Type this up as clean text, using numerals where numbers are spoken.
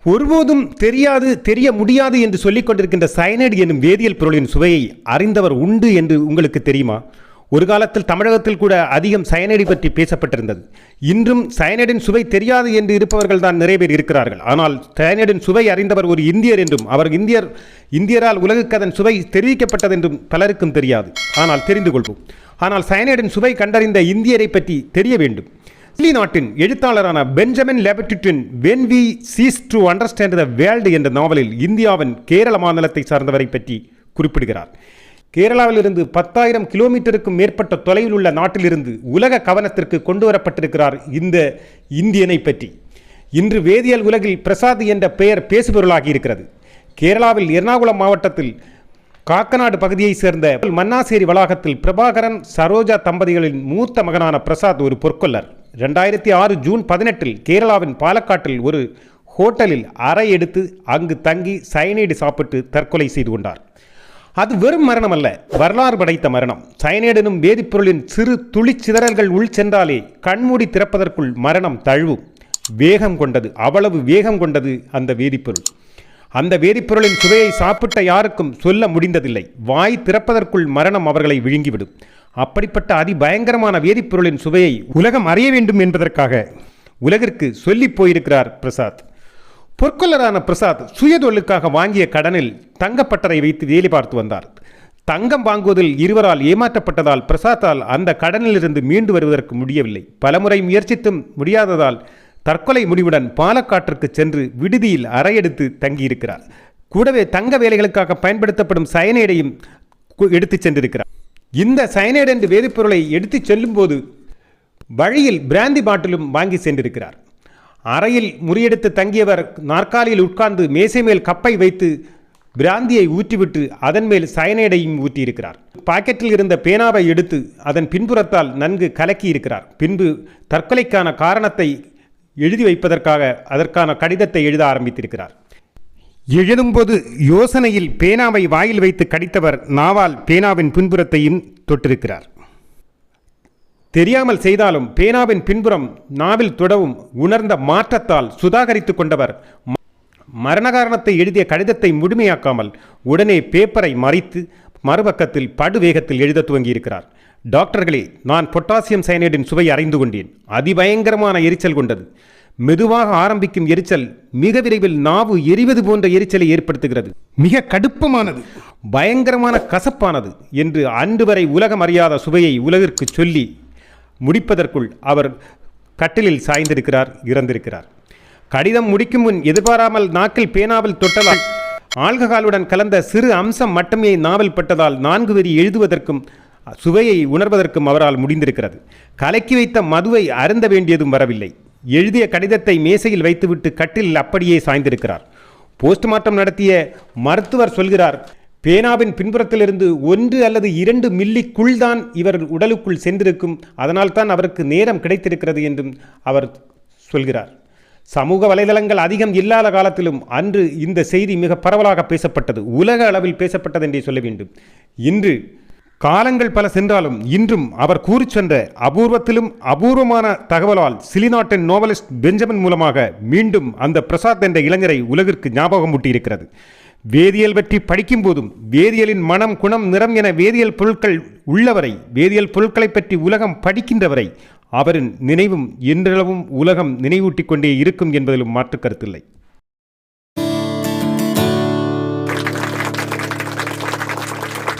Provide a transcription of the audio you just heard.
ஒருபோதும் தெரியாது தெரிய முடியாது என்று சொல்லிக் கொண்டிருக்கின்ற சயனைடு என்னும் வேதியியல் பொருளின் சுவையை அறிந்தவர் உண்டு என்று உங்களுக்கு தெரியுமா? ஒரு காலத்தில் தமிழகத்தில் கூட அதிகம் சயனைடு பற்றி பேசப்பட்டிருந்தது. இன்றும் சயனைடின் சுவை தெரியாது என்று இருப்பவர்கள் தான் நிறைய பேர் இருக்கிறார்கள். ஆனால் சயனைடின் சுவை அறிந்தவர் ஒரு இந்தியர் என்றும் அவர் இந்தியரால் உலகுக்கு அதன் சுவை தெரிவிக்கப்பட்டது என்றும் பலருக்கும் தெரியாது. ஆனால் தெரிந்து கொள்வோம். ஆனால் சயனைடின் சுவை கண்டறிந்த இந்தியரை பற்றி தெரிய வேண்டும். இத்தாலி நாட்டின் எழுத்தாளரான பெஞ்சமின் லெபர்டின் when we cease to understand the world என்ற நாவலில் இந்தியாவின் கேரள மாநிலத்தை சார்ந்தவரை பற்றி குறிப்பிடுகிறார். கேரளாவிலிருந்து 10,000 கிலோமீட்டருக்கும் மேற்பட்ட தொலைவில் உள்ள நாட்டிலிருந்து உலக கவனத்திற்கு கொண்டு வரப்பட்டிருக்கிறார் இந்த இந்தியனை பற்றி. இன்று வேதியியல் உலகில் பிரசாத் என்ற பெயர் பேசுபொருளாகி இருக்கிறது. கேரளாவில் எர்ணாகுளம் மாவட்டத்தில் காக்கநாடு பகுதியைச் சேர்ந்த மன்னாசேரி வளாகத்தில் பிரபாகரன் சரோஜா தம்பதிகளின் மூத்த மகனான பிரசாத் ஒரு பொற்கொள்ளர். 2006 ஜூன் 18 கேரளாவின் பாலக்காட்டில் ஒரு ஹோட்டலில் அறை எடுத்து அங்கு தங்கி சயனைடு சாப்பிட்டு தற்கொலை செய்து கொண்டார். அது வெறும் மரணம் அல்ல, வரலாறு படைத்த மரணம். சயனைடு எனும் வேதிப்பொருளின் சிறு துளி சிதறல்கள் உள் சென்றாலே கண்மூடி திறப்பதற்குள் மரணம் தழுவும். வேகம் கொண்டது, அவ்வளவு வேகம் கொண்டது அந்த வேதிப்பொருள். அந்த வேதிப்பொருளின் சுவையை சாப்பிட்ட யாருக்கும் சொல்ல முடிந்ததில்லை. வாய் திறப்பதற்குள் மரணம் அவர்களை விழுங்கிவிடும். அப்படிப்பட்ட அதிபயங்கரமான வேதிப்பொருளின் சுவையை உலகம் அறிய வேண்டும் என்பதற்காக உலகிற்கு சொல்லி போயிருக்கிறார் பிரசாத். பொற்கொள்ளரான பிரசாத் சுயதொழிலுக்காக வாங்கிய கடனில் தங்கப்பட்டறை வைத்து வேலை பார்த்து வந்தார். தங்கம் வாங்குவதில் இருவரால் ஏமாற்றப்பட்டதால் பிரசாத்தால் அந்த கடனிலிருந்து மீண்டு வருவதற்கு முடியவில்லை. பலமுறை முயற்சித்தும் முடியாததால் தற்கொலை முடிவுடன் பாலக்காட்டிற்கு சென்று விடுதியில் அறையெடுத்து தங்கியிருக்கிறார். கூடவே தங்க வேலைகளுக்காக பயன்படுத்தப்படும் சயனைடையும் எடுத்து சென்றிருக்கிறார். இந்த சயனைடு என்ற வேதிப்பொருளை எடுத்து செல்லும் போது வழியில் பிராந்தி பாட்டிலும் வாங்கி சென்றிருக்கிறார். அறையில் முறியெடுத்து தங்கியவர் நாற்காலியில் உட்கார்ந்து மேசை மேல் கப்பை வைத்து பிராந்தியை ஊற்றிவிட்டு அதன் மேல் சயனைடையும் ஊற்றியிருக்கிறார். பாக்கெட்டில் இருந்த பேனாவை எடுத்து அதன் பின்புறத்தால் நன்கு கலக்கி இருக்கிறார். பின்பு தற்கொலைக்கான காரணத்தை எழுதி வைப்பதற்காக அதற்கான கடிதத்தை எழுத ஆரம்பித்திருக்கிறார். எழுதும்போது யோசனையில் பேனாவை வாயில் வைத்து கடித்தவர் நாவால் பேனாவின் பின்புறத்தையும் தொட்டிருக்கிறார். தெரியாமல் செய்தாலும் பேனாவின் பின்புறம் நாவில் தொடவும் உணர்ந்த மாற்றத்தால் சுதாகரித்து கொண்டவர் மரண காரணத்தை எழுதிய கடிதத்தை முழுமையாக்காமல் உடனே பேப்பரை மறைத்து மறுபக்கத்தில் படுவேகத்தில் எழுத துவங்கியிருக்கிறார். டாக்டர்களே, நான் பொட்டாசியம் சயனைடின் சுவை அறிந்து கொண்டேன். அதிபயங்கரமான எரிச்சல் கொண்டது. மெதுவாக ஆரம்பிக்கும் எரிச்சல் மிக விரைவில் நாவு எரிவது போன்ற எரிச்சலை ஏற்படுத்துகிறது. மிக கடுப்பமானது, பயங்கரமான கசப்பானது என்று அன்று வரை உலகம் அறியாத சுவையை உலகிற்கு சொல்லி முடிப்பதற்குள் அவர் கட்டிலில் சாய்ந்திருக்கிறார், இறந்திருக்கிறார். கடிதம் முடிக்கும் முன் எதிர்பாராமல் நாக்கில் பேனாவில் தொட்டதால் ஆல்கஹாலுடன் கலந்த சிறு அம்சம் மட்டுமே நாவல் பட்டதால் 4 வரி எழுதுவதற்கும் சுவையை உணர்வதற்கும் அவரால் முடிந்திருக்கிறது. கலக்கி வைத்த மதுவை அருந்த வேண்டியதும் வரவில்லை. எழுதிய கடிதத்தை மேசையில் வைத்துவிட்டு கட்டில் அப்படியே சாய்ந்திருக்கிறார். போஸ்ட்மார்ட்டம் நடத்திய மருத்துவர் சொல்கிறார், பேனாவின் பின்புறத்திலிருந்து 1 அல்லது 2 மில்லிக்குள் தான் இவர் உடலுக்குள் சென்றிருக்கும், அதனால் தான் அவருக்கு நேரம் கிடைத்திருக்கிறது என்றும் அவர் சொல்கிறார். சமூக வலைதளங்கள் அதிகம் இல்லாத காலத்திலும் அன்று இந்த செய்தி மிக பரவலாக பேசப்பட்டது, உலக அளவில் பேசப்பட்டது என்றே சொல்ல வேண்டும். இன்று காலங்கள் பல சென்றாலும் இன்றும் அவர் கூறி சென்ற அபூர்வத்திலும் அபூர்வமான தகவலால் சிலி நாட்டின் நோவலிஸ்ட் பெஞ்சமின் மூலமாக மீண்டும் அந்த பிரசாத் என்ற இளைஞரை உலகிற்கு ஞாபகம் ஊட்டியிருக்கிறது. வேதியியல் பற்றி படிக்கும் போதும் வேதியியலின் மனம், குணம், நிறம் என வேதியியல் பொருட்கள் உள்ளவரை, வேதியியல் பொருட்களை பற்றி உலகம் படிக்கின்றவரை அவரின் நினைவும் என்றளவும் உலகம் நினைவூட்டிக் கொண்டே இருக்கும் என்பதிலும் மாற்று கருத்தில்லை.